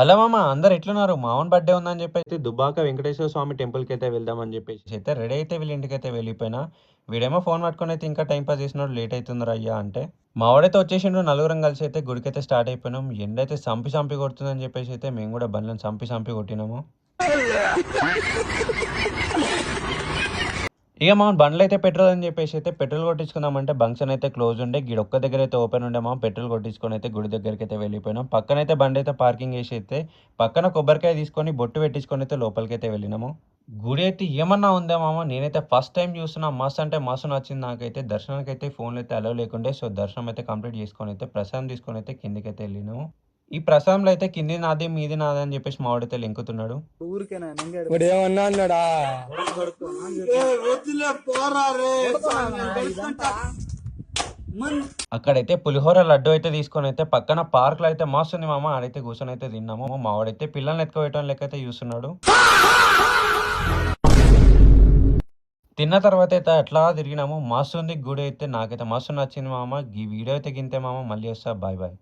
Hello మామ అందరు ఎట్లున్నారు? మావన్ బర్త్‌డే ఉందని జెప్పేసి దుబ్బాక వెంకటేశ్వర స్వామి టెంపుల్‌కైతే వెళ్దామని జెప్పేసి అయితే రెడీ అయితే వీళ్ళ ఇంటికైతే వెళ్ళిపోయినా. వీడేమో ఫోన్ పట్టుకొనైతే ఇంకా టైమ్ పాస్ చేస్తున్నాడు. లేట్ అయితుందిరా అయ్యా అంటే. మావోడైతే వచ్చేసిండు. నలుగురం కలిసి అయితే గుడికైతే స్టార్ట్ అయిపోయినాం. ఎండైతే సంపి సంపి కొడుతుందని జెప్పేసి అయితే మేము గూడా బండ్లను సంపి సంపి కొట్టినాము. ఇక మామ బండ్లయితే పెట్రోల్ అని చెప్పేసి అయితే పెట్రోల్ కొట్టించుకుందామంటే బంక్షన్ అయితే క్లోజ్ ఉండే. గీడొక్క దగ్గర అయితే ఓపెన్ ఉండే మామ. పెట్రోల్ కొట్టించుకొని అయితే గుడి దగ్గరికైతే వెళ్ళిపోయినాం. పక్కనైతే బండయితే పార్కింగ్ చేసి అయితే పక్కన కొబ్బరికాయ తీసుకొని బొట్టు పెట్టించుకొని అయితే లోపలికైతే వెళ్ళినాము. గుడి అయితే ఏమన్నా ఉందా మామ? నేనైతే ఫస్ట్ టైమ్ చూస్తున్నా. మస్త్ అంటే మస్తు నచ్చింది నాకైతే. దర్శనానికైతే ఫోన్‌లో అయితే అలో లేకుండే. సో, దర్శనం అయితే కంప్లీట్ చేసుకొని అయితే ప్రసాదం తీసుకొని అయితే కిందకైతే వెళ్ళినాము. ఈ ప్రసాదంలో అయితే కిందిది నాది, మీది నాది అని చెప్పేసి మావాడైతే లెంకుతున్నాడు. ఊరికేనా వాడు ఏమన్నా అన్నాడా? అక్కడైతే పులిహోర లడ్డు అయితే తీసుకొని అయితే పక్కన పార్క్‌లో అయితే మస్తుంది మామ. ఆడైతే కూర్చొని అయితే తిన్నాము. మావాడైతే పిల్లల్ని ఎత్తుకోవటం లెక్క అయితే చూస్తున్నాడు. తిన్న తర్వాత అయితే అట్లా తిరిగినాము. మస్తుంది గుడి అయితే. నాకైతే మస్తు నచ్చింది మామ. ఈ వీడియో అయితే గింతే మామ. మళ్ళీ వస్తా. Bye bye.